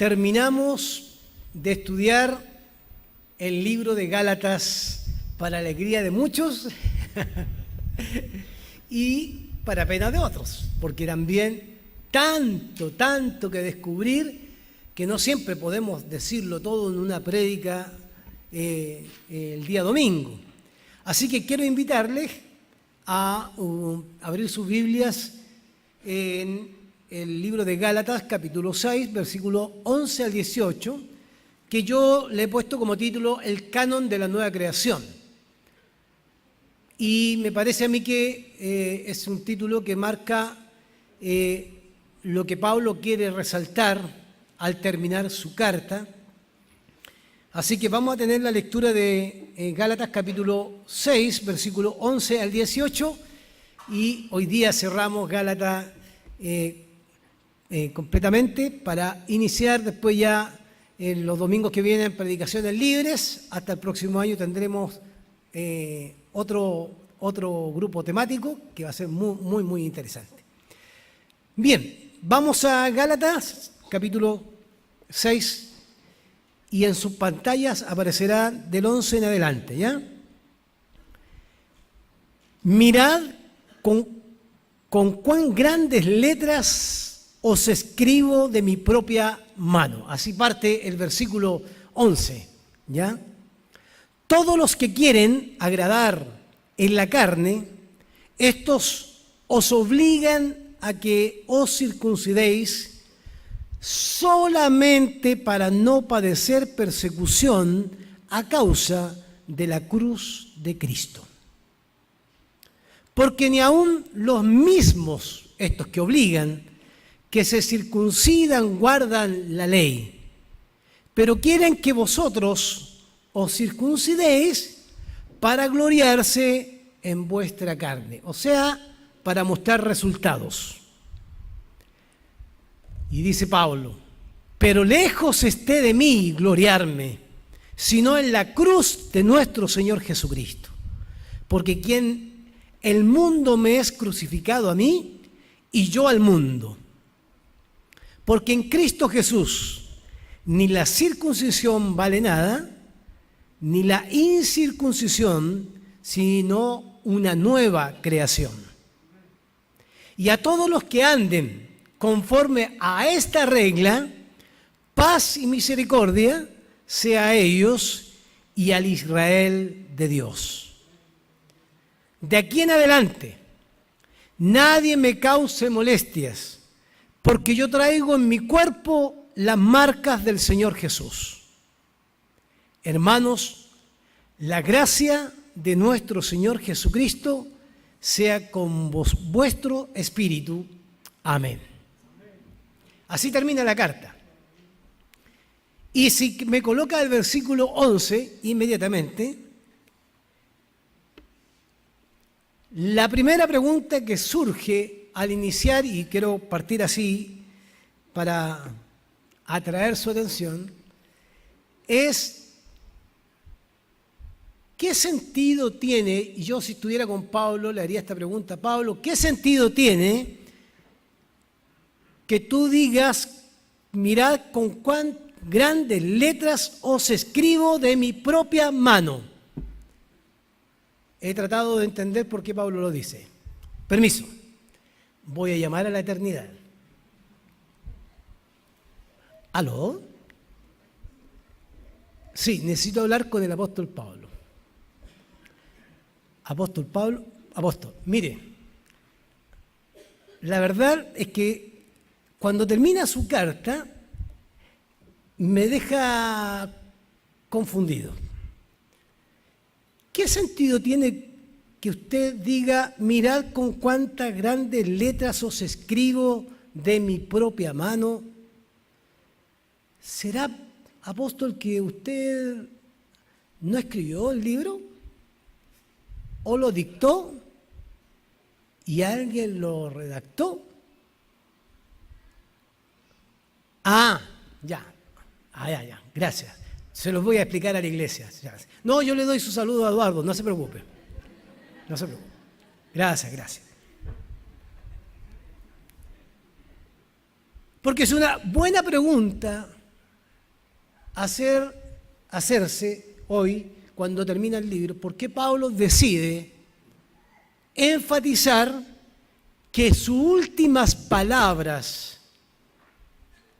terminamos de estudiar el libro de Gálatas para alegría de muchos y para pena de otros, porque también tanto que descubrir que no siempre podemos decirlo todo en una prédica el día domingo. Así que quiero invitarles a abrir sus Biblias en el libro de Gálatas, capítulo 6, versículo 11 al 18, que yo le he puesto como título El canon de la nueva creación. Y me parece a mí que es un título que marca lo que Pablo quiere resaltar al terminar su carta. Así que vamos a tener la lectura de Gálatas capítulo 6, versículo 11 al 18, y hoy día cerramos Gálatas completamente para iniciar después ya en los domingos que vienen predicaciones libres. Hasta el próximo año tendremos otro grupo temático que va a ser muy interesante. Bien, vamos a Gálatas capítulo 6 y en sus pantallas aparecerá del 11 en adelante, ¿ya? Mirad con cuán grandes letras os escribo de mi propia mano. Así parte el versículo 11, ¿ya? Todos los que quieren agradar en la carne, estos os obligan a que os circuncidéis solamente para no padecer persecución a causa de la cruz de Cristo. Porque ni aun los mismos, estos que obligan, que se circuncidan, guardan la ley, pero quieren que vosotros os circuncidéis para gloriarse en vuestra carne, o sea, para mostrar resultados. Y dice Pablo, pero lejos esté de mí gloriarme, sino en la cruz de nuestro Señor Jesucristo. Porque el mundo me es crucificado a mí y yo al mundo. Porque en Cristo Jesús ni la circuncisión vale nada, ni la incircuncisión, sino una nueva creación. Y a todos los que anden conforme a esta regla, paz y misericordia sea a ellos y al Israel de Dios. De aquí en adelante, nadie me cause molestias, porque yo traigo en mi cuerpo las marcas del Señor Jesús. Hermanos, la gracia de nuestro Señor Jesucristo sea con vuestro espíritu. Amén. Así termina la carta. Y si me coloca el versículo 11 inmediatamente, la primera pregunta que surge al iniciar, y quiero partir así para atraer su atención, es ¿qué sentido tiene? Y yo si estuviera con Pablo le haría esta pregunta: Pablo, ¿qué sentido tiene que tú digas, mirad con cuán grandes letras os escribo de mi propia mano? He tratado de entender por qué Pablo lo dice. Permiso, voy a llamar a la eternidad. ¿Aló? Sí, necesito hablar con el apóstol Pablo. Apóstol Pablo, apóstol, mire, la verdad es que cuando termina su carta, me deja confundido. ¿Qué sentido tiene que usted diga, mirad con cuántas grandes letras os escribo de mi propia mano? ¿Será, apóstol, que usted no escribió el libro? ¿O lo dictó y alguien lo redactó? Ya, gracias. Se los voy a explicar a la iglesia. No, yo le doy su saludo a Eduardo, no se preocupe. No se preocupe. Gracias. Porque es una buena pregunta hacerse hoy, cuando termina el libro, por qué Pablo decide enfatizar que sus últimas palabras,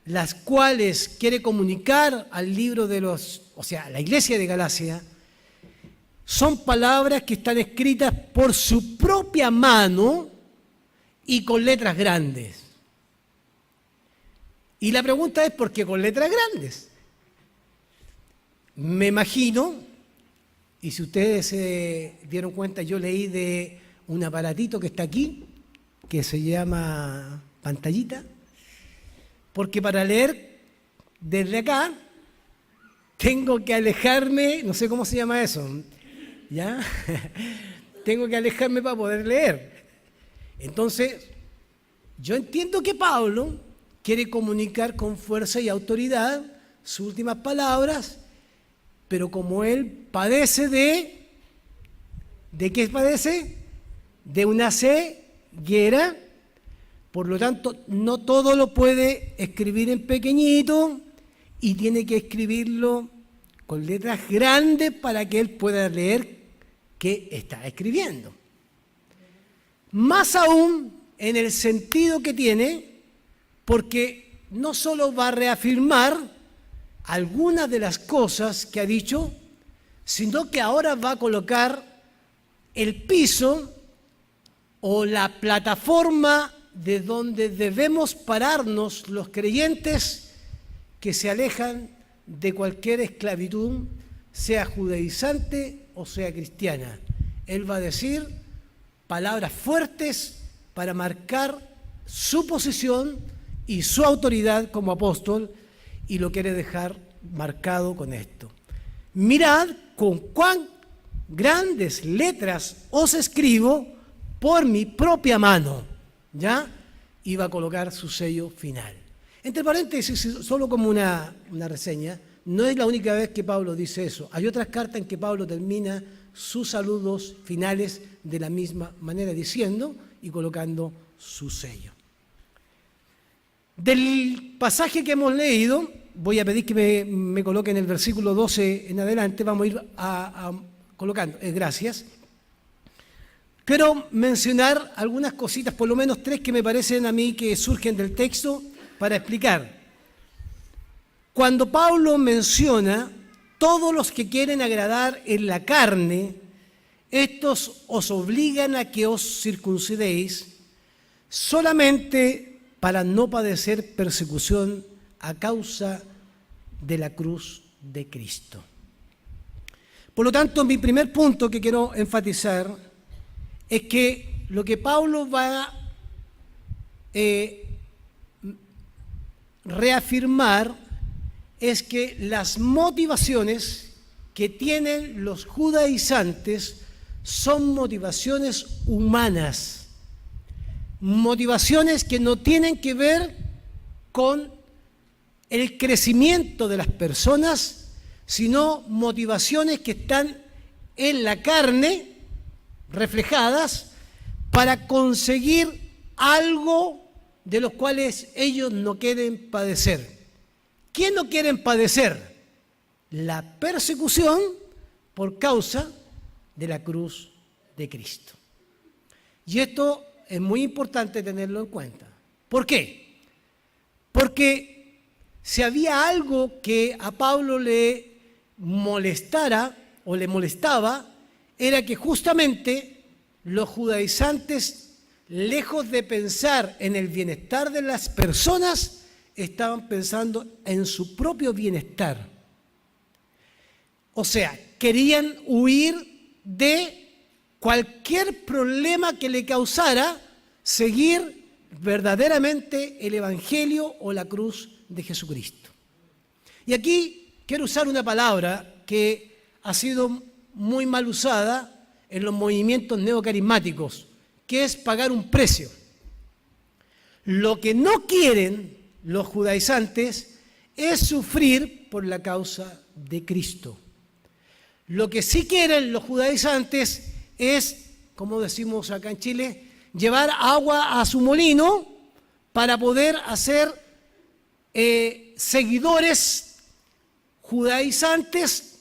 las cuales quiere comunicar al libro de a la iglesia de Galacia, son palabras que están escritas por su propia mano y con letras grandes. Y la pregunta es, ¿por qué con letras grandes? Me imagino, y si ustedes se dieron cuenta, yo leí de un aparatito que está aquí, que se llama pantallita, porque para leer desde acá tengo que alejarme, no sé cómo se llama eso, ¿ya? Tengo que alejarme para poder leer. Entonces, yo entiendo que Pablo quiere comunicar con fuerza y autoridad sus últimas palabras, pero como él padece ¿de qué padece? De una ceguera, por lo tanto, no todo lo puede escribir en pequeñito y tiene que escribirlo con letras grandes para que él pueda leer qué está escribiendo. Más aún en el sentido que tiene, porque no solo va a reafirmar algunas de las cosas que ha dicho, sino que ahora va a colocar el piso o la plataforma de donde debemos pararnos los creyentes que se alejan de cualquier esclavitud, sea judaizante o sea cristiana. Él va a decir palabras fuertes para marcar su posición y su autoridad como apóstol, y lo quiere dejar marcado con esto. Mirad con cuán grandes letras os escribo por mi propia mano, ¿ya? Y va a colocar su sello final. Entre paréntesis, solo como una reseña, no es la única vez que Pablo dice eso. Hay otras cartas en que Pablo termina sus saludos finales de la misma manera, diciendo y colocando su sello. Del pasaje que hemos leído, voy a pedir que me coloquen el versículo 12 en adelante, vamos a ir colocando, gracias. Quiero mencionar algunas cositas, por lo menos 3 que me parecen a mí que surgen del texto para explicar. Cuando Pablo menciona todos los que quieren agradar en la carne, estos os obligan a que os circuncidéis solamente para no padecer persecución a causa de la cruz de Cristo. Por lo tanto, mi primer punto que quiero enfatizar es que lo que Pablo va a reafirmar es que las motivaciones que tienen los judaizantes son motivaciones humanas, motivaciones que no tienen que ver con el crecimiento de las personas, sino motivaciones que están en la carne, reflejadas, para conseguir algo de los cuales ellos no quieren padecer. ¿Quién no quieren padecer? La persecución por causa de la cruz de Cristo. Y esto es muy importante tenerlo en cuenta. ¿Por qué? Porque si había algo que a Pablo le molestara o le molestaba, era que justamente los judaizantes, lejos de pensar en el bienestar de las personas, estaban pensando en su propio bienestar. O sea, querían huir de cualquier problema que le causara seguir verdaderamente el Evangelio o la cruz de Jesucristo. Y aquí quiero usar una palabra que ha sido muy mal usada en los movimientos neocarismáticos, que es pagar un precio. Lo que no quieren los judaizantes es sufrir por la causa de Cristo. Lo que sí quieren los judaizantes es, como decimos acá en Chile, llevar agua a su molino para poder hacer seguidores judaizantes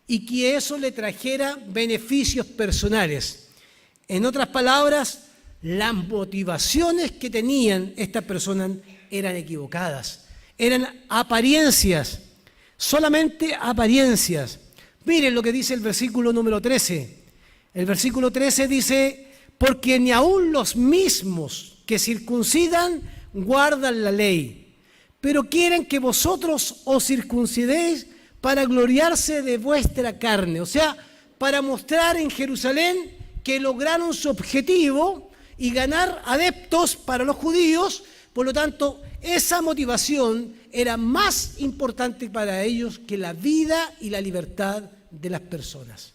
y que eso le trajera beneficios personales. En otras palabras, las motivaciones que tenían estas personas eran equivocadas, eran apariencias, solamente apariencias. Miren lo que dice el versículo número 13. El versículo 13 dice, porque ni aun los mismos que circuncidan guardan la ley, pero quieren que vosotros os circuncidéis para gloriarse de vuestra carne. O sea, para mostrar en Jerusalén que lograron su objetivo y ganar adeptos para los judíos. Por lo tanto, esa motivación era más importante para ellos que la vida y la libertad de las personas.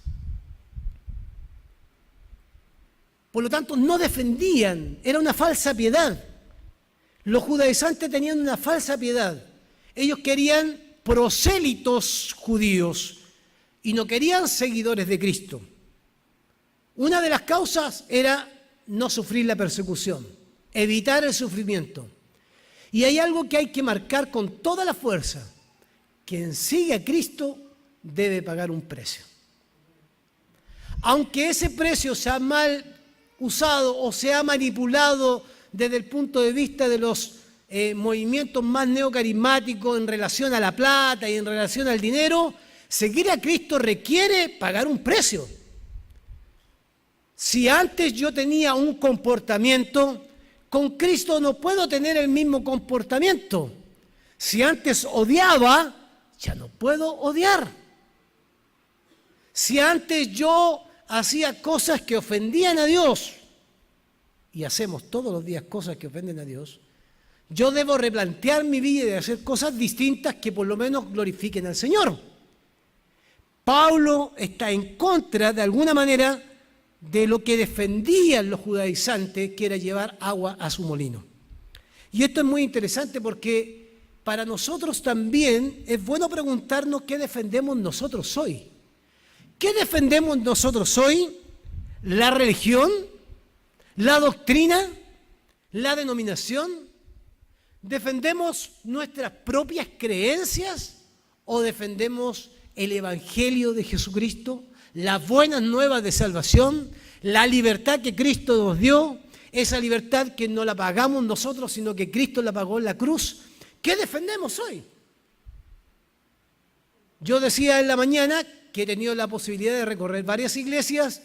Por lo tanto, no defendían, era una falsa piedad. Los judaizantes tenían una falsa piedad. Ellos querían prosélitos judíos y no querían seguidores de Cristo. Una de las causas era no sufrir la persecución, evitar el sufrimiento. Y hay algo que hay que marcar con toda la fuerza: quien sigue a Cristo debe pagar un precio. Aunque ese precio sea mal usado o sea manipulado desde el punto de vista de los movimientos más neocarismáticos en relación a la plata y en relación al dinero, seguir a Cristo requiere pagar un precio. Si antes yo tenía un comportamiento, con Cristo no puedo tener el mismo comportamiento. Si antes odiaba, ya no puedo odiar. Si antes yo hacía cosas que ofendían a Dios, y hacemos todos los días cosas que ofenden a Dios, yo debo replantear mi vida y hacer cosas distintas que por lo menos glorifiquen al Señor. Pablo está en contra, de alguna manera, de lo que defendían los judaizantes, que era llevar agua a su molino. Y esto es muy interesante porque para nosotros también es bueno preguntarnos qué defendemos nosotros hoy. ¿Qué defendemos nosotros hoy? ¿La religión? ¿La doctrina? ¿La denominación? ¿Defendemos nuestras propias creencias o defendemos el Evangelio de Jesucristo, las buenas nuevas de salvación, la libertad que Cristo nos dio, esa libertad que no la pagamos nosotros, sino que Cristo la pagó en la cruz? ¿Qué defendemos hoy? Yo decía en la mañana que he tenido la posibilidad de recorrer varias iglesias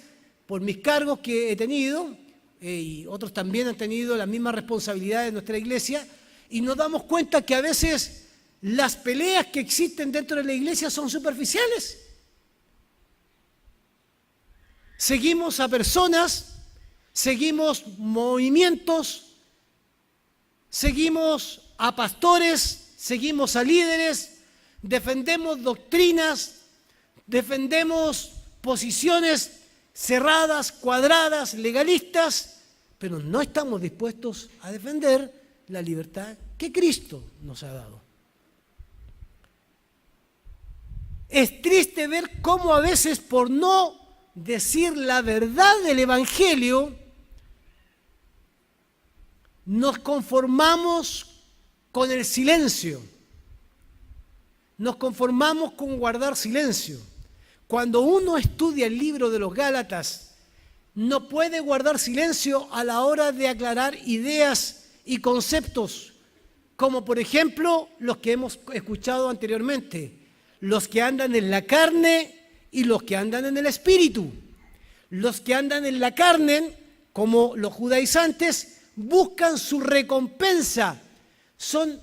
por mis cargos que he tenido, y otros también han tenido la misma responsabilidad de nuestra iglesia, y nos damos cuenta que a veces las peleas que existen dentro de la iglesia son superficiales. Seguimos a personas, seguimos movimientos, seguimos a pastores, seguimos a líderes, defendemos doctrinas, defendemos posiciones cerradas, cuadradas, legalistas, pero no estamos dispuestos a defender la libertad que Cristo nos ha dado. Es triste ver cómo a veces, por no decir la verdad del Evangelio, nos conformamos con el silencio, nos conformamos con guardar silencio. Cuando uno estudia el libro de los Gálatas, no puede guardar silencio a la hora de aclarar ideas y conceptos, como por ejemplo los que hemos escuchado anteriormente, los que andan en la carne y los que andan en el espíritu. Los que andan en la carne, como los judaizantes, buscan su recompensa. Son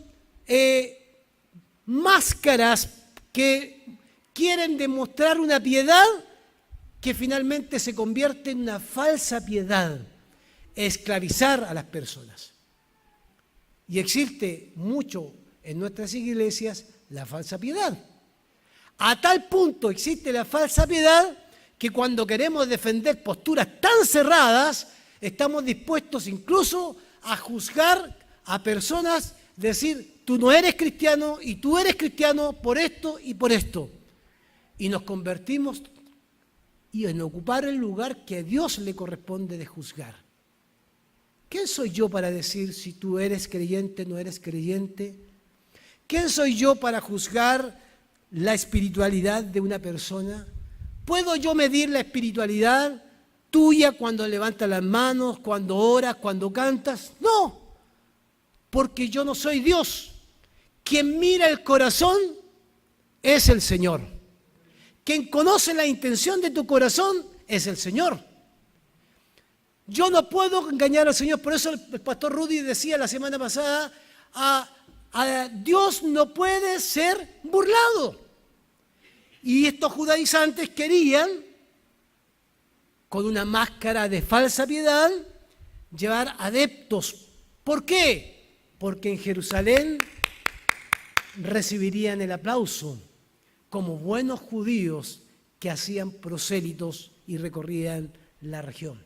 máscaras que quieren demostrar una piedad que finalmente se convierte en una falsa piedad, esclavizar a las personas. Y existe mucho en nuestras iglesias la falsa piedad. A tal punto existe la falsa piedad que cuando queremos defender posturas tan cerradas, estamos dispuestos incluso a juzgar a personas, decir, tú no eres cristiano y tú eres cristiano por esto y por esto. Y nos convertimos en ocupar el lugar que a Dios le corresponde de juzgar. ¿Quién soy yo para decir si tú eres creyente o no eres creyente? ¿Quién soy yo para juzgar la espiritualidad de una persona? ¿Puedo yo medir la espiritualidad tuya cuando levantas las manos, cuando oras, cuando cantas? No, porque yo no soy Dios. Quien mira el corazón es el Señor. Quien conoce la intención de tu corazón es el Señor. Yo no puedo engañar al Señor. Por eso el pastor Rudy decía la semana pasada, a Dios no puede ser burlado. Y estos judaizantes querían, con una máscara de falsa piedad, llevar adeptos. ¿Por qué? Porque en Jerusalén recibirían el aplauso como buenos judíos que hacían prosélitos y recorrían la región.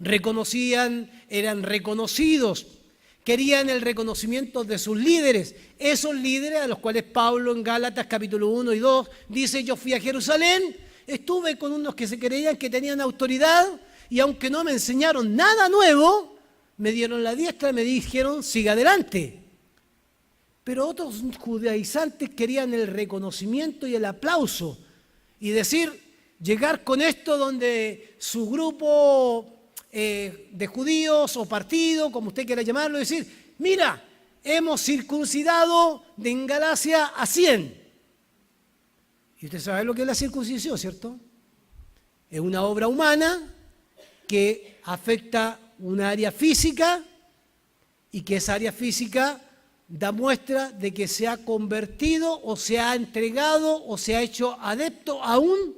Reconocían, eran reconocidos, querían el reconocimiento de sus líderes. Esos líderes a los cuales Pablo en Gálatas capítulo 1 y 2 dice: yo fui a Jerusalén, estuve con unos que se creían que tenían autoridad y aunque no me enseñaron nada nuevo, me dieron la diestra y me dijeron: siga adelante. Pero otros judaizantes querían el reconocimiento y el aplauso y decir, llegar con esto donde su grupo de judíos o partido, como usted quiera llamarlo, y decir: mira, hemos circuncidado en Galacia a 100. Y usted sabe lo que es la circuncisión, ¿cierto? Es una obra humana que afecta una área física y que esa área física da muestra de que se ha convertido o se ha entregado o se ha hecho adepto a un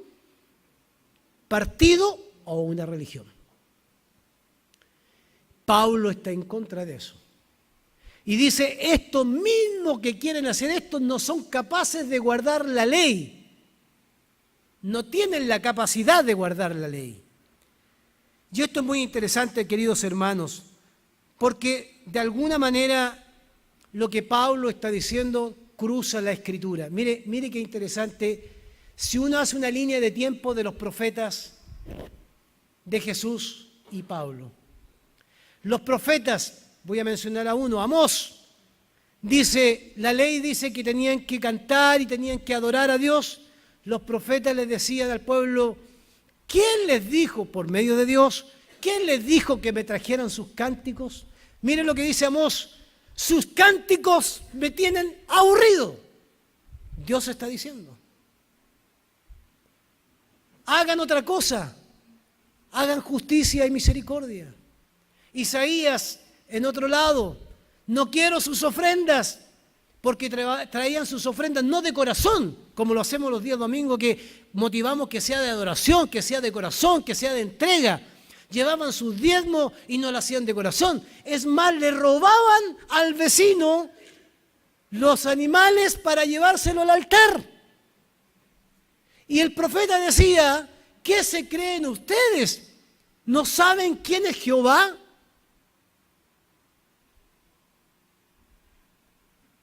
partido o una religión. Pablo está en contra de eso. Y dice: estos mismos que quieren hacer esto no son capaces de guardar la ley. No tienen la capacidad de guardar la ley. Y esto es muy interesante, queridos hermanos, porque de alguna manera lo que Pablo está diciendo cruza la Escritura. Mire qué interesante. Si uno hace una línea de tiempo de los profetas de Jesús y Pablo. Los profetas, voy a mencionar a uno, Amós, dice, la ley dice que tenían que cantar y tenían que adorar a Dios. Los profetas les decían al pueblo: ¿quién les dijo, por medio de Dios, quién les dijo que me trajeran sus cánticos? Miren lo que dice Amós: sus cánticos me tienen aburrido. Dios está diciendo: hagan otra cosa, hagan justicia y misericordia. Isaías, en otro lado: no quiero sus ofrendas, porque traían sus ofrendas no de corazón, como lo hacemos los días domingos, que motivamos que sea de adoración, que sea de corazón, que sea de entrega. Llevaban sus diezmos y no lo hacían de corazón. Es más, le robaban al vecino los animales para llevárselo al altar. Y el profeta decía: ¿qué se creen ustedes? ¿No saben quién es Jehová?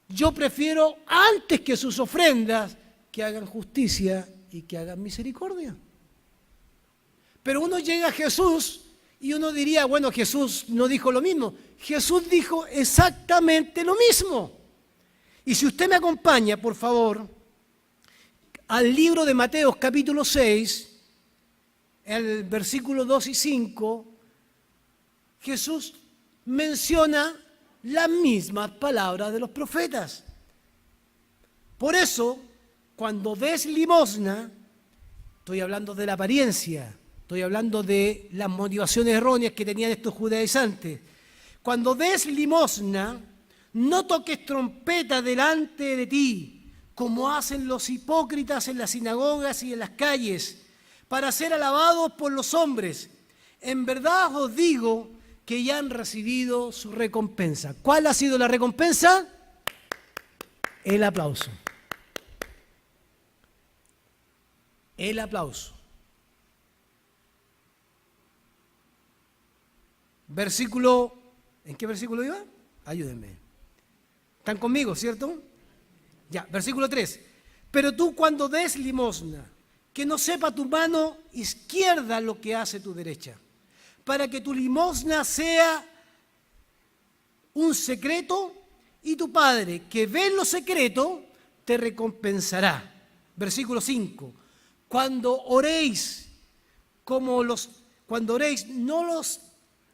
Yo prefiero, antes que sus ofrendas, que hagan justicia y que hagan misericordia. Pero uno llega a Jesús y uno diría: bueno, Jesús no dijo lo mismo. Jesús dijo exactamente lo mismo. Y si usted me acompaña, por favor, al libro de Mateo capítulo 6, el versículo 2 y 5, Jesús menciona las mismas palabras de los profetas. Por eso, cuando des limosna, estoy hablando de la apariencia, estoy hablando de las motivaciones erróneas que tenían estos judaizantes. Cuando des limosna, no toques trompeta delante de ti, como hacen los hipócritas en las sinagogas y en las calles, para ser alabados por los hombres. En verdad os digo que ya han recibido su recompensa. ¿Cuál ha sido la recompensa? El aplauso. El aplauso. Versículo, ¿en qué versículo iba? Ayúdenme. ¿Están conmigo, cierto? Ya, versículo 3. Pero tú, cuando des limosna, que no sepa tu mano izquierda lo que hace tu derecha, para que tu limosna sea un secreto, y tu Padre, que ve en lo secreto, te recompensará. Versículo 5. Cuando oréis,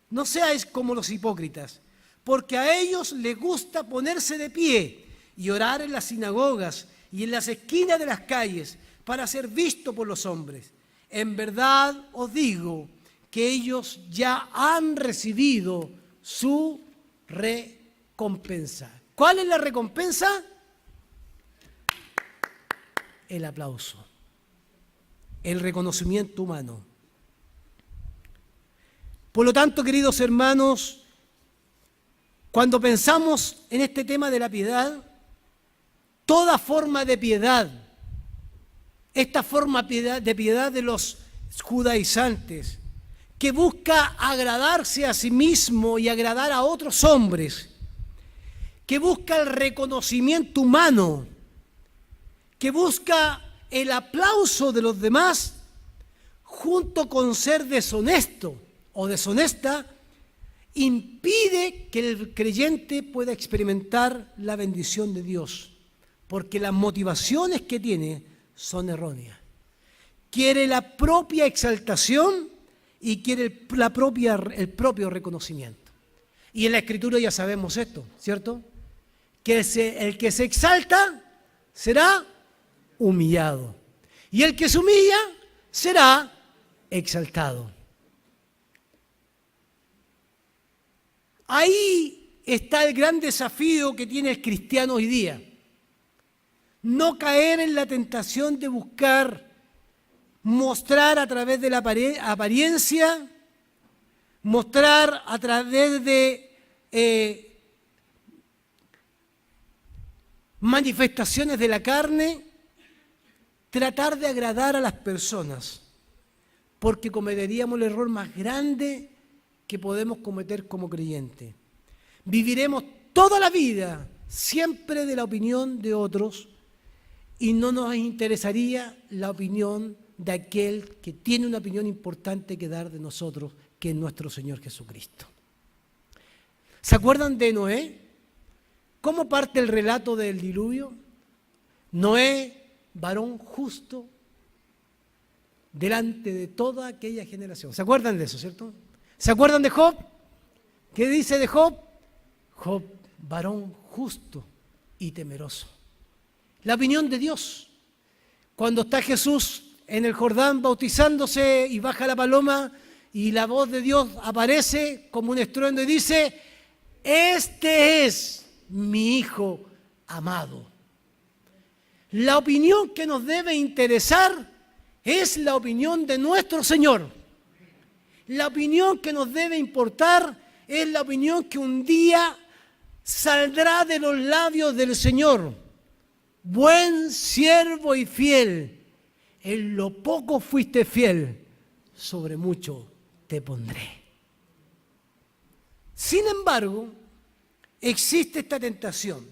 no seáis como los hipócritas, porque a ellos les gusta ponerse de pie y orar en las sinagogas y en las esquinas de las calles para ser visto por los hombres. En verdad os digo que ellos ya han recibido su recompensa. ¿Cuál es la recompensa? El aplauso, el reconocimiento humano. Por lo tanto, queridos hermanos, cuando pensamos en este tema de la piedad, toda forma de piedad, esta forma de piedad de los judaizantes, que busca agradarse a sí mismo y agradar a otros hombres, que busca el reconocimiento humano, que busca el aplauso de los demás, junto con ser deshonesto o deshonesta, impide que el creyente pueda experimentar la bendición de Dios, porque las motivaciones que tiene son erróneas. Quiere la propia exaltación y quiere el propio reconocimiento. Y en la Escritura ya sabemos esto, ¿cierto? Que el que se exalta será humillado, y el que se humilla será exaltado. Ahí está el gran desafío que tiene el cristiano hoy día. No caer en la tentación de buscar mostrar a través de la apariencia, mostrar a través de manifestaciones de la carne, tratar de agradar a las personas, porque cometeríamos el error más grande que podemos cometer como creyentes. Viviremos toda la vida siempre de la opinión de otros y no nos interesaría la opinión de aquel que tiene una opinión importante que dar de nosotros, que es nuestro Señor Jesucristo. ¿Se acuerdan de Noé? ¿Cómo parte el relato del diluvio? Noé, varón justo, delante de toda aquella generación. ¿Se acuerdan de eso, cierto? ¿Se acuerdan de Job? ¿Qué dice de Job? Job, varón justo y temeroso. La opinión de Dios. Cuando está Jesús en el Jordán bautizándose y baja la paloma y la voz de Dios aparece como un estruendo y dice: este es mi Hijo amado. La opinión que nos debe interesar es la opinión de nuestro Señor. La opinión que nos debe importar es la opinión que un día saldrá de los labios del Señor. Buen siervo y fiel, en lo poco fuiste fiel, sobre mucho te pondré. Sin embargo, existe esta tentación.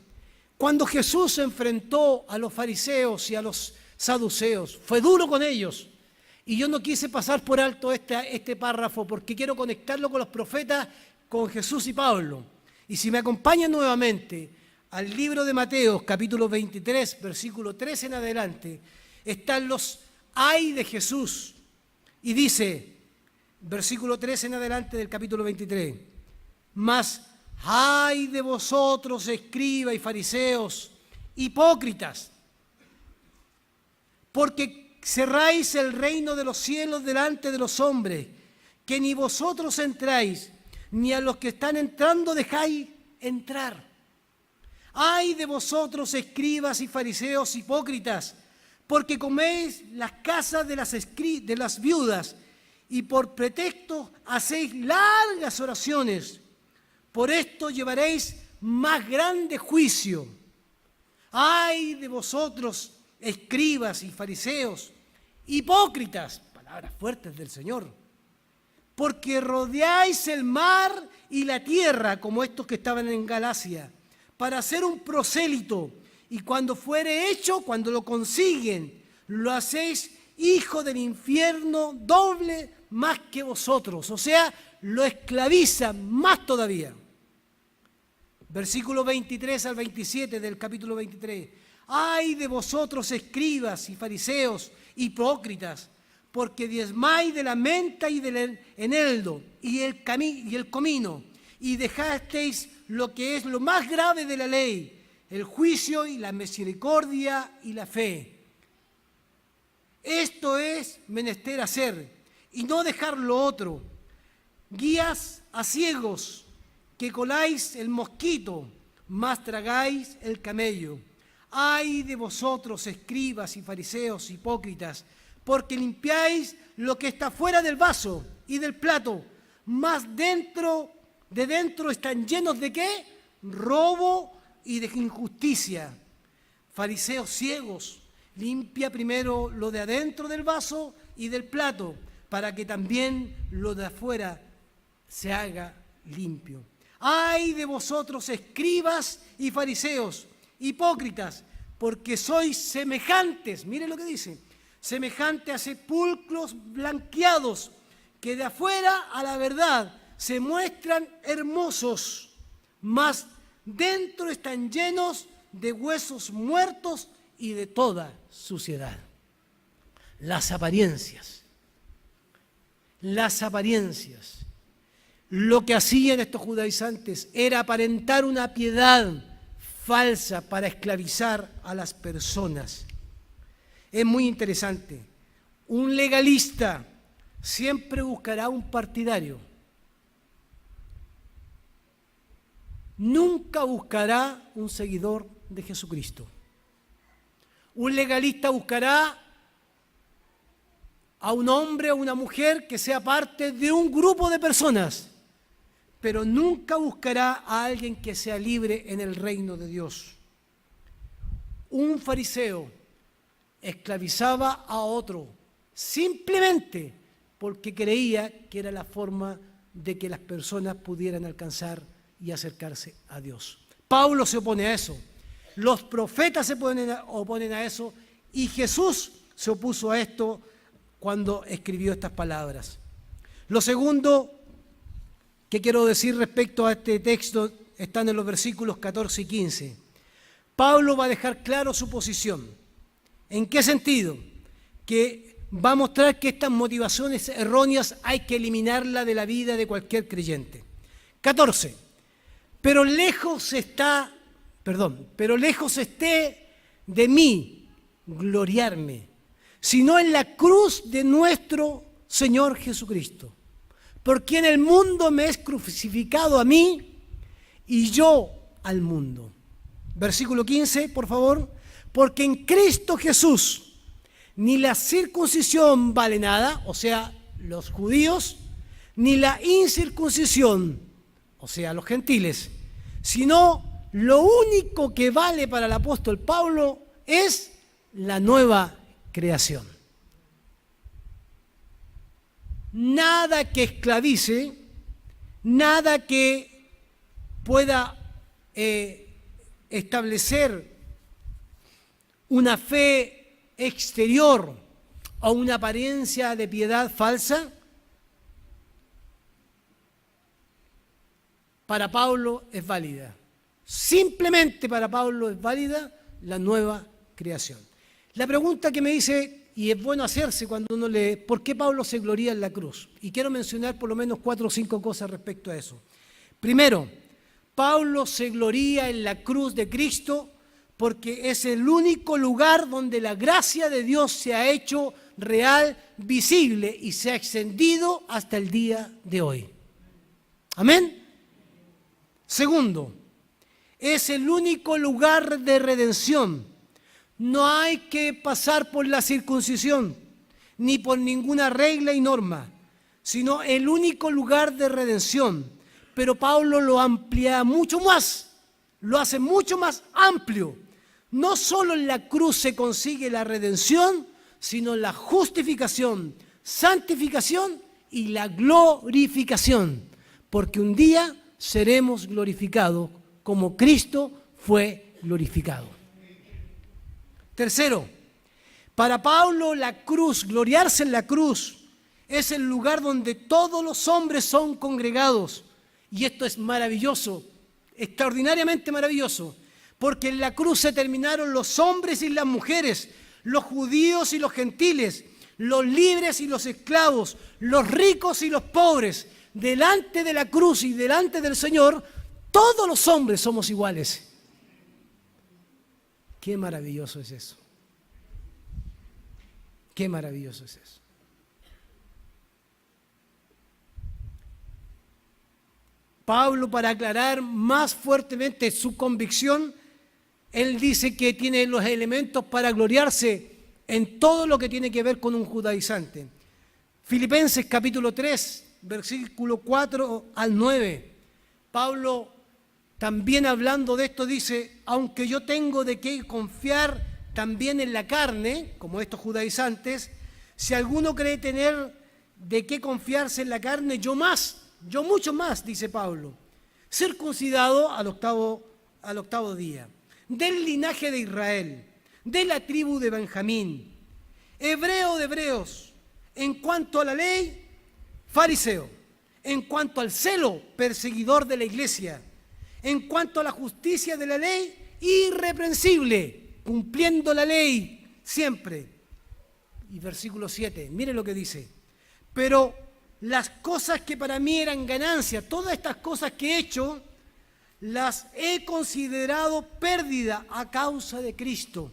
Cuando Jesús se enfrentó a los fariseos y a los saduceos, fue duro con ellos. Y yo no quise pasar por alto este párrafo porque quiero conectarlo con los profetas, con Jesús y Pablo. Y si me acompañan nuevamente al libro de Mateo, capítulo 23, versículo 13 en adelante, están los ay de Jesús. Y dice, versículo 13 en adelante del capítulo 23, mas ay de vosotros, escribas y fariseos, hipócritas, porque cerráis el reino de los cielos delante de los hombres, que ni vosotros entráis, ni a los que están entrando dejáis entrar. Ay de vosotros, escribas y fariseos hipócritas, porque coméis las casas de las viudas, y por pretexto hacéis largas oraciones. Por esto llevaréis más grande juicio. Ay de vosotros, escribas y fariseos, hipócritas, palabras fuertes del Señor, porque rodeáis el mar y la tierra, como estos que estaban en Galacia, para hacer un prosélito, y cuando fuere hecho, cuando lo consiguen, lo hacéis hijo del infierno doble más que vosotros, o sea, lo esclavizan más todavía. Versículo 23 al 27 del capítulo 23. ¡Ay de vosotros, escribas y fariseos, hipócritas! Porque diezmáis de la menta y del eneldo y el comino, y dejasteis lo que es lo más grave de la ley, el juicio y la misericordia y la fe. Esto es menester hacer, y no dejar lo otro. Guías a ciegos, que coláis el mosquito, mas tragáis el camello. ¡Ay de vosotros, escribas y fariseos hipócritas! Porque limpiáis lo que está fuera del vaso y del plato, mas de dentro están llenos ¿de qué? Robo y de injusticia. Fariseos ciegos, limpia primero lo de adentro del vaso y del plato, para que también lo de afuera se haga limpio. ¡Ay de vosotros, escribas y fariseos, hipócritas! Porque sois semejantes, miren lo que dice, semejantes a sepulcros blanqueados, que de afuera a la verdad se muestran hermosos, mas dentro están llenos de huesos muertos y de toda suciedad. Las apariencias. Lo que hacían estos judaizantes era aparentar una piedad falsa para esclavizar a las personas. Es muy interesante. Un legalista siempre buscará un partidario. Nunca buscará un seguidor de Jesucristo. Un legalista buscará a un hombre o una mujer que sea parte de un grupo de personas, pero nunca buscará a alguien que sea libre en el reino de Dios. Un fariseo esclavizaba a otro simplemente porque creía que era la forma de que las personas pudieran alcanzar y acercarse a Dios. Pablo se opone a eso, los profetas se oponen a eso, y Jesús se opuso a esto cuando escribió estas palabras. Lo segundo que quiero decir respecto a este texto está en los versículos 14 y 15. Pablo va a dejar claro su posición. ¿En qué sentido? Que va a mostrar que estas motivaciones erróneas hay que eliminarlas de la vida de cualquier creyente. 14. Pero lejos esté de mí gloriarme, sino en la cruz de nuestro Señor Jesucristo, por quien el mundo me es crucificado a mí y yo al mundo. Versículo 15, por favor. Porque en Cristo Jesús ni la circuncisión vale nada, o sea, los judíos, ni la incircuncisión, o sea, los gentiles, sino lo único que vale para el apóstol Pablo es la nueva creación. Nada que esclavice, nada que pueda establecer una fe exterior o una apariencia de piedad falsa, para Pablo es válida. Simplemente para Pablo es válida la nueva creación. La pregunta que me dice, y es bueno hacerse cuando uno lee, ¿por qué Pablo se gloría en la cruz? Y quiero mencionar por lo menos 4 o 5 cosas respecto a eso. Primero, Pablo se gloría en la cruz de Cristo porque es el único lugar donde la gracia de Dios se ha hecho real, visible y se ha extendido hasta el día de hoy. Amén. Segundo, es el único lugar de redención. No hay que pasar por la circuncisión, ni por ninguna regla y norma, sino el único lugar de redención. Pero Pablo lo amplía mucho más, lo hace mucho más amplio. No solo en la cruz se consigue la redención, sino la justificación, santificación y la glorificación. Porque un día seremos glorificados como Cristo fue glorificado. Tercero, para Pablo la cruz, gloriarse en la cruz, es el lugar donde todos los hombres son congregados. Y esto es maravilloso, extraordinariamente maravilloso, porque en la cruz se terminaron los hombres y las mujeres, los judíos y los gentiles, los libres y los esclavos, los ricos y los pobres. Delante de la cruz y delante del Señor, todos los hombres somos iguales. Qué maravilloso es eso. Qué maravilloso es eso. Pablo, para aclarar más fuertemente su convicción, él dice que tiene los elementos para gloriarse en todo lo que tiene que ver con un judaizante. Filipenses capítulo 3, versículo 4 al 9. Pablo, también hablando de esto, dice: aunque yo tengo de qué confiar también en la carne, como estos judaizantes, si alguno cree tener de qué confiarse en la carne, yo mucho más, dice Pablo, circuncidado al octavo día, del linaje de Israel, de la tribu de Benjamín, hebreo de hebreos, en cuanto a la ley, fariseo, en cuanto al celo, perseguidor de la iglesia, en cuanto a la justicia de la ley, irreprensible, cumpliendo la ley siempre. Y versículo 7, mire lo que dice: pero las cosas que para mí eran ganancia, todas estas cosas que he hecho, las he considerado pérdida a causa de Cristo.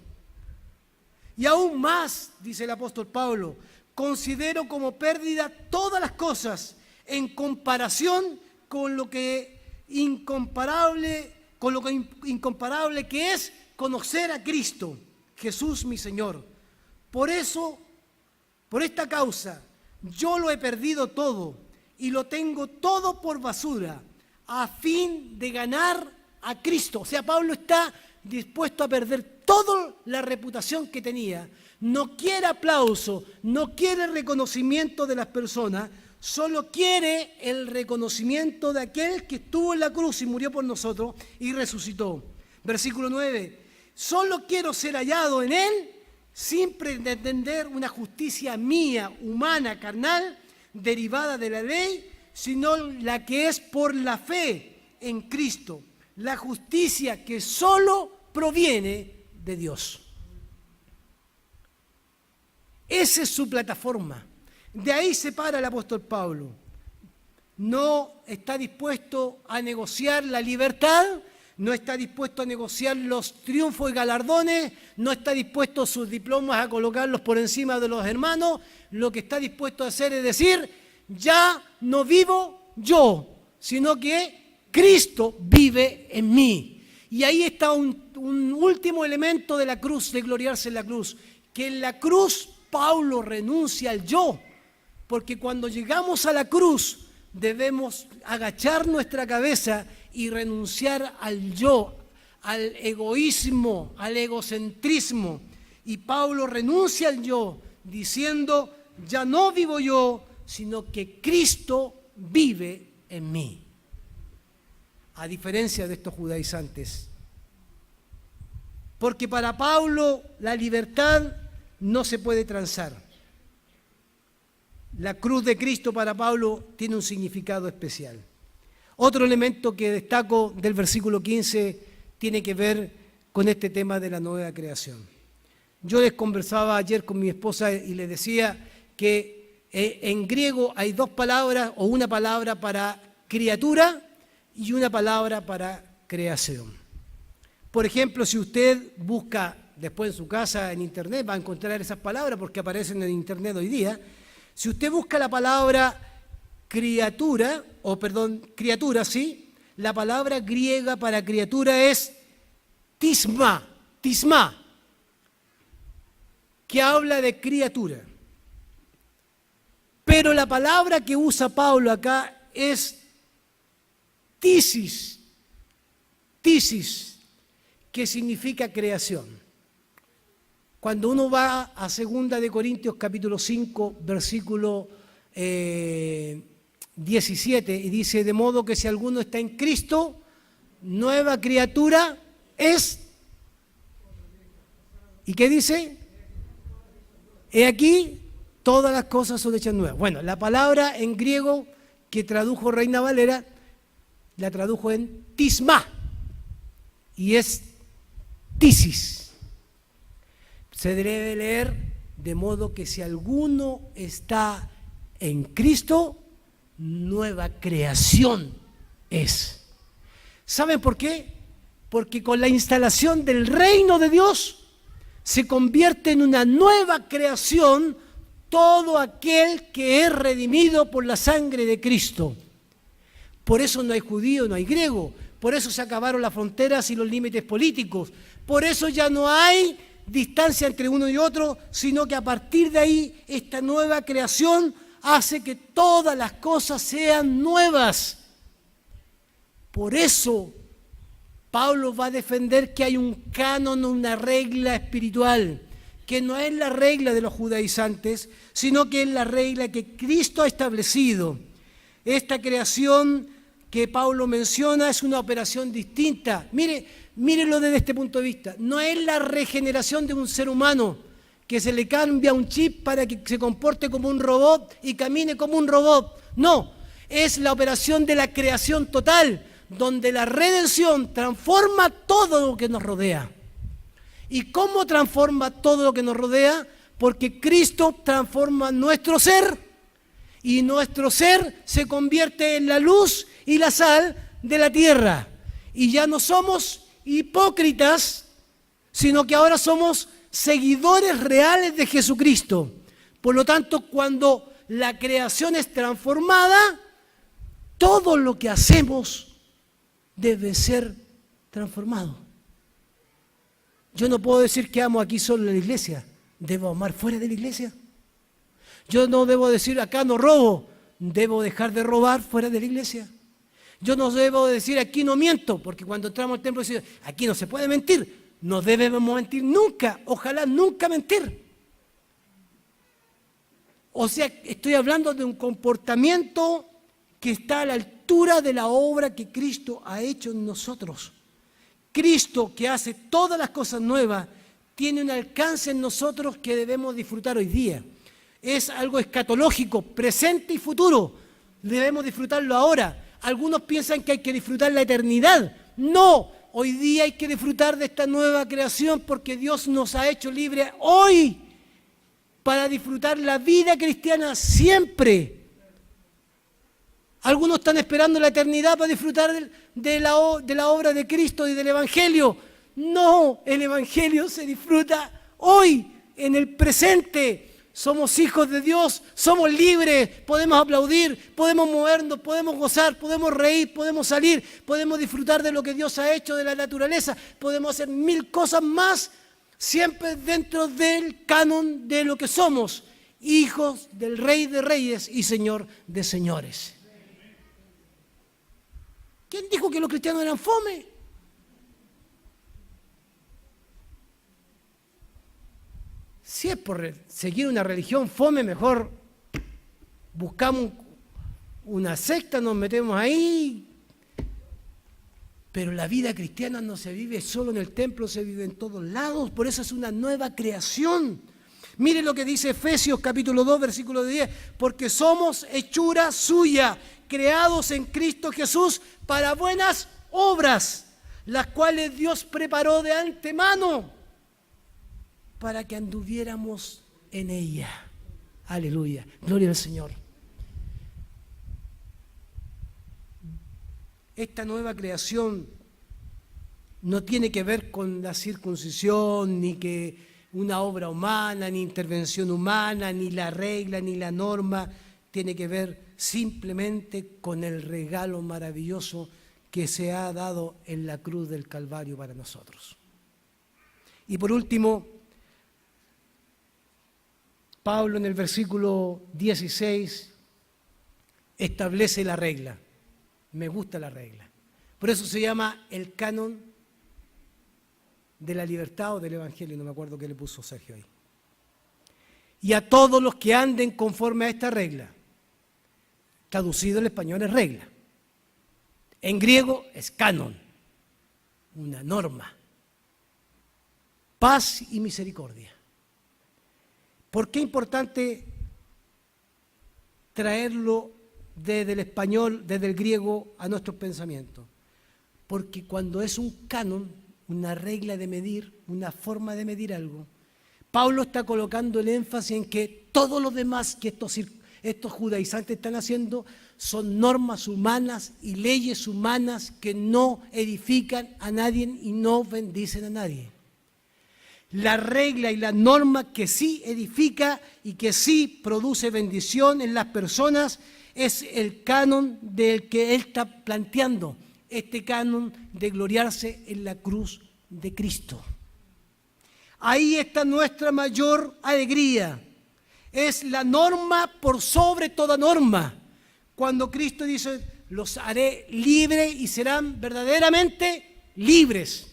Y aún más, dice el apóstol Pablo, considero como pérdida todas las cosas en comparación con lo incomparable que es conocer a Cristo, Jesús mi Señor. Por eso, por esta causa, yo lo he perdido todo y lo tengo todo por basura, a fin de ganar a Cristo. O sea, Pablo está dispuesto a perder toda la reputación que tenía. No quiere aplauso, no quiere reconocimiento de las personas, solo quiere el reconocimiento de aquel que estuvo en la cruz y murió por nosotros y resucitó. Versículo 9: solo quiero ser hallado en él, sin pretender una justicia mía, humana, carnal, derivada de la ley, sino la que es por la fe en Cristo, la justicia que solo proviene de Dios. Esa es su plataforma. De ahí se para el apóstol Pablo. No está dispuesto a negociar la libertad, no está dispuesto a negociar los triunfos y galardones, no está dispuesto sus diplomas a colocarlos por encima de los hermanos. Lo que está dispuesto a hacer es decir: ya no vivo yo, sino que Cristo vive en mí. Y ahí está un último elemento de la cruz, de gloriarse en la cruz, que en la cruz Pablo renuncia al yo, porque cuando llegamos a la cruz debemos agachar nuestra cabeza y renunciar al yo, al egoísmo, al egocentrismo. Y Pablo renuncia al yo, diciendo: ya no vivo yo, sino que Cristo vive en mí. A diferencia de estos judaizantes. Porque para Pablo la libertad no se puede transar. La cruz de Cristo para Pablo tiene un significado especial. Otro elemento que destaco del versículo 15 tiene que ver con este tema de la nueva creación. Yo les conversaba ayer con mi esposa y le decía que en griego hay dos palabras, o una palabra para criatura y una palabra para creación. Por ejemplo, si usted busca después en su casa, en internet, va a encontrar esas palabras porque aparecen en internet hoy día. Si usted busca la palabra criatura, ¿sí? La palabra griega para criatura es tisma, que habla de criatura. Pero la palabra que usa Pablo acá es tisis, que significa creación. Cuando uno va a 2 de Corintios capítulo 5, versículo 17, y dice: de modo que si alguno está en Cristo, nueva criatura es. ¿Y qué dice? He aquí, todas las cosas son hechas nuevas. Bueno, la palabra en griego que tradujo Reina Valera, la tradujo en tisma, y es tisis. Se debe leer de modo que si alguno está en Cristo, nueva creación es. ¿Saben por qué? Porque con la instalación del reino de Dios se convierte en una nueva creación todo aquel que es redimido por la sangre de Cristo. Por eso no hay judío, no hay griego. Por eso se acabaron las fronteras y los límites políticos. Por eso ya no hay distancia entre uno y otro, sino que a partir de ahí esta nueva creación hace que todas las cosas sean nuevas. Por eso Pablo va a defender que hay un canon, una regla espiritual, que no es la regla de los judaizantes, sino que es la regla que Cristo ha establecido. Esta creación que Pablo menciona es una operación distinta. Mírenlo desde este punto de vista. No es la regeneración de un ser humano, que se le cambia un chip para que se comporte como un robot y camine como un robot. No, es la operación de la creación total, donde la redención transforma todo lo que nos rodea. ¿Y cómo transforma todo lo que nos rodea? Porque Cristo transforma nuestro ser y nuestro ser se convierte en la luz y la sal de la tierra. Y ya no somos hipócritas, sino que ahora somos seguidores reales de Jesucristo. Por lo tanto, cuando la creación es transformada, todo lo que hacemos debe ser transformado. Yo no puedo decir que amo aquí solo en la iglesia, debo amar fuera de la iglesia. Yo no debo decir acá no robo, debo dejar de robar fuera de la iglesia. Yo no debo decir aquí no miento, porque cuando entramos al templo decimos aquí no se puede mentir. No debemos mentir nunca, ojalá nunca mentir. O sea, estoy hablando de un comportamiento que está a la altura de la obra que Cristo ha hecho en nosotros. Cristo, que hace todas las cosas nuevas, tiene un alcance en nosotros que debemos disfrutar hoy día. Es algo escatológico, presente y futuro. Debemos disfrutarlo ahora. Algunos piensan que hay que disfrutar la eternidad. No, hoy día hay que disfrutar de esta nueva creación porque Dios nos ha hecho libres hoy para disfrutar la vida cristiana siempre. Algunos están esperando la eternidad para disfrutar de la obra de Cristo y del Evangelio. No, el Evangelio se disfruta hoy, en el presente. Somos hijos de Dios, somos libres, podemos aplaudir, podemos movernos, podemos gozar, podemos reír, podemos salir, podemos disfrutar de lo que Dios ha hecho, de la naturaleza, podemos hacer mil cosas más, siempre dentro del canon de lo que somos, hijos del Rey de Reyes y Señor de Señores. ¿Quién dijo que los cristianos eran fome? Si es por seguir una religión fome, mejor buscamos una secta, nos metemos ahí. Pero la vida cristiana no se vive solo en el templo, se vive en todos lados. Por eso es una nueva creación. Mire lo que dice Efesios capítulo 2, versículo 10. Porque somos hechura suya, creados en Cristo Jesús para buenas obras, las cuales Dios preparó de antemano para que anduviéramos en ella. Aleluya, gloria al Señor. Esta nueva creación no tiene que ver con la circuncisión, ni que una obra humana, ni intervención humana, ni la regla, ni la norma. Tiene que ver simplemente con el regalo maravilloso que se ha dado en la cruz del Calvario para nosotros. Y por último, Pablo en el versículo 16 establece la regla. Me gusta la regla. Por eso se llama el canon de la libertad o del Evangelio, no me acuerdo qué le puso Sergio ahí. Y a todos los que anden conforme a esta regla, traducido al español es regla. En griego es canon, una norma. Paz y misericordia. ¿Por qué es importante traerlo desde el español, desde el griego a nuestros pensamientos? Porque cuando es un canon, una regla de medir, una forma de medir algo. Pablo está colocando el énfasis en que todo lo demás que estos judaizantes están haciendo son normas humanas y leyes humanas que no edifican a nadie y no bendicen a nadie. La regla y la norma que sí edifica y que sí produce bendición en las personas es el canon del que él está planteando, este canon de gloriarse en la cruz de Cristo. Ahí está nuestra mayor alegría. Es la norma por sobre toda norma. Cuando Cristo dice, los haré libres y serán verdaderamente libres.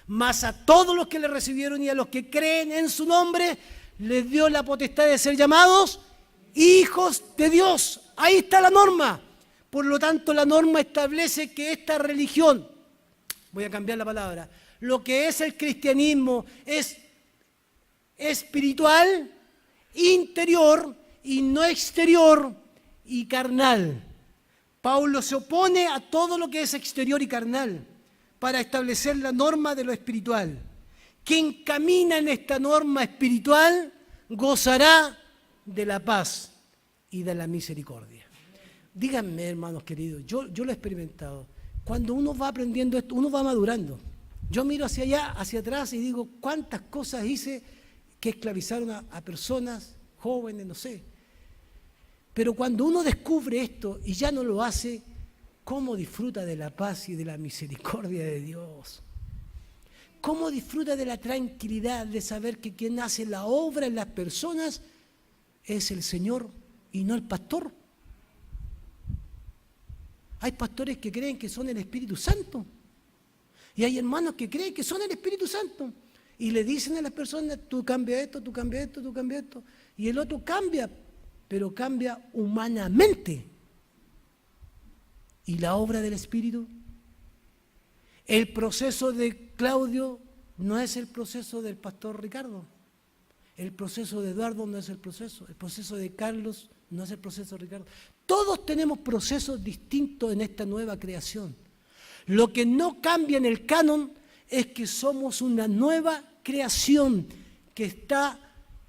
Mas a todos los que le recibieron y a los que creen en su nombre, les dio la potestad de ser llamados hijos de Dios. Ahí está la norma. Por lo tanto, la norma establece que esta religión, voy a cambiar la palabra, lo que es el cristianismo es espiritual, interior y no exterior y carnal. Pablo se opone a todo lo que es exterior y carnal para establecer la norma de lo espiritual. Quien camina en esta norma espiritual gozará de la paz y de la misericordia. Díganme, hermanos queridos, yo lo he experimentado. Cuando uno va aprendiendo esto, uno va madurando. Yo miro hacia allá, hacia atrás y digo, ¿cuántas cosas hice que esclavizaron a personas jóvenes, no sé? Pero cuando uno descubre esto y ya no lo hace, ¿cómo disfruta de la paz y de la misericordia de Dios? ¿Cómo disfruta de la tranquilidad de saber que quien hace la obra en las personas es el Señor y no el pastor? Hay pastores que creen que son el Espíritu Santo y hay hermanos que creen que son el Espíritu Santo y le dicen a las personas, tú cambia esto, tú cambia esto, tú cambia esto, y el otro cambia, pero cambia humanamente. ¿Y la obra del Espíritu? El proceso de Claudio no es el proceso del pastor Ricardo. El proceso de Eduardo no es el proceso de Carlos no es el proceso de Ricardo. Todos tenemos procesos distintos en esta nueva creación. Lo que no cambia en el canon es que somos una nueva creación que está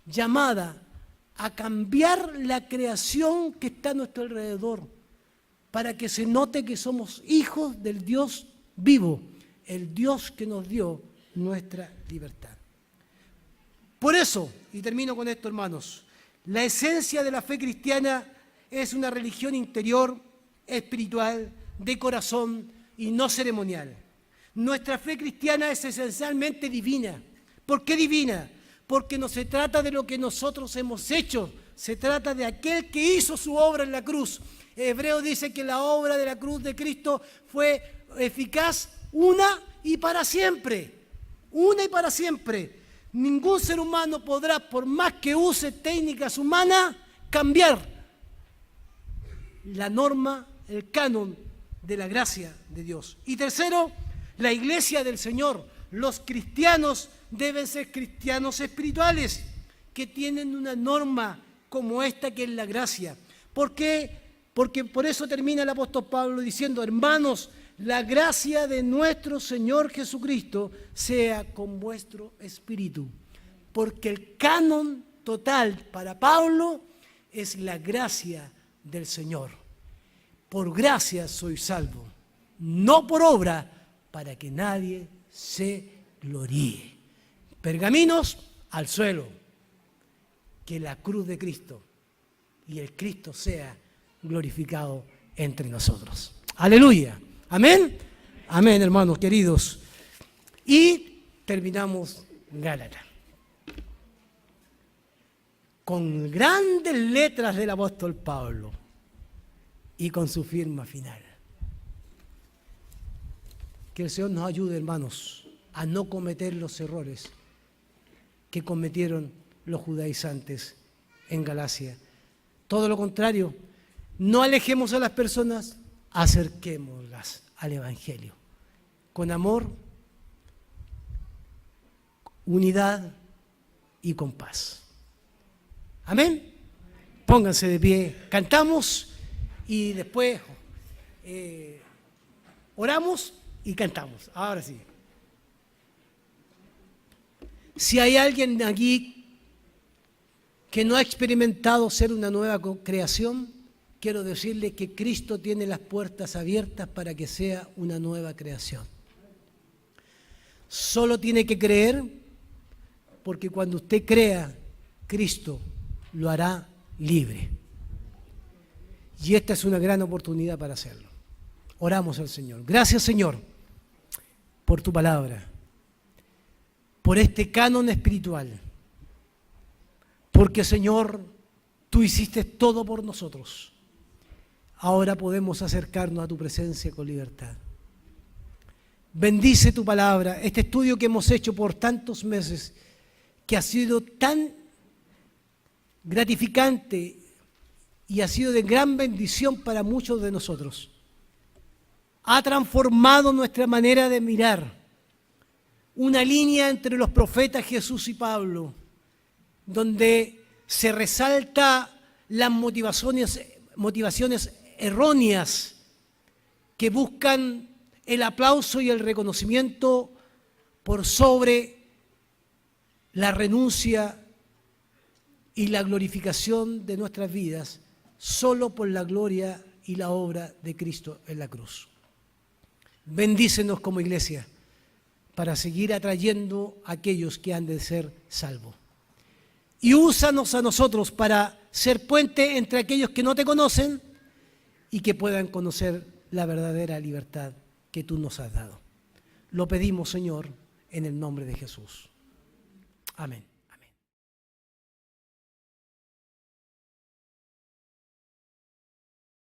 llamada a cambiar la creación que está a nuestro alrededor, para que se note que somos hijos del Dios vivo, el Dios que nos dio nuestra libertad. Por eso, y termino con esto, hermanos, la esencia de la fe cristiana es una religión interior, espiritual, de corazón y no ceremonial. Nuestra fe cristiana es esencialmente divina. ¿Por qué divina? Porque no se trata de lo que nosotros hemos hecho, se trata de aquel que hizo su obra en la cruz. Hebreo dice que la obra de la cruz de Cristo fue eficaz una y para siempre. Una y para siempre. Ningún ser humano podrá, por más que use técnicas humanas, cambiar la norma, el canon de la gracia de Dios. Y tercero, la iglesia del Señor, los cristianos deben ser cristianos espirituales que tienen una norma como esta que es la gracia. ¿Por qué? Porque por eso termina el apóstol Pablo diciendo, hermanos, la gracia de nuestro Señor Jesucristo sea con vuestro espíritu. Porque el canon total para Pablo es la gracia del Señor. Por gracia soy salvo, no por obra, para que nadie se gloríe. Pergaminos al suelo. Que la cruz de Cristo y el Cristo sea glorificado entre nosotros. Aleluya. Amén. Amén, hermanos queridos. Y terminamos Gálatas. Con grandes letras del apóstol Pablo y con su firma final. Que el Señor nos ayude, hermanos, a no cometer los errores que cometieron los judaizantes en Galacia. Todo lo contrario, no alejemos a las personas, acerquémoslas al Evangelio. Con amor, unidad y con paz. Amén. Pónganse de pie, cantamos y después oramos y cantamos. Ahora sí. Si hay alguien aquí que no ha experimentado ser una nueva creación, quiero decirle que Cristo tiene las puertas abiertas para que sea una nueva creación. Solo tiene que creer, porque cuando usted crea, Cristo lo hará libre. Y esta es una gran oportunidad para hacerlo. Oramos al Señor. Gracias, Señor, por tu palabra, por este canon espiritual, porque, Señor, tú hiciste todo por nosotros. Ahora podemos acercarnos a tu presencia con libertad. Bendice tu palabra, este estudio que hemos hecho por tantos meses, que ha sido tan gratificante y ha sido de gran bendición para muchos de nosotros. Ha transformado nuestra manera de mirar. Una línea entre los profetas Jesús y Pablo, donde se resalta las motivaciones erróneas que buscan el aplauso y el reconocimiento por sobre la renuncia y la glorificación de nuestras vidas, solo por la gloria y la obra de Cristo en la cruz. Bendícenos como iglesia para seguir atrayendo a aquellos que han de ser salvos. Y úsanos a nosotros para ser puente entre aquellos que no te conocen y que puedan conocer la verdadera libertad que tú nos has dado. Lo pedimos, Señor, en el nombre de Jesús. Amén.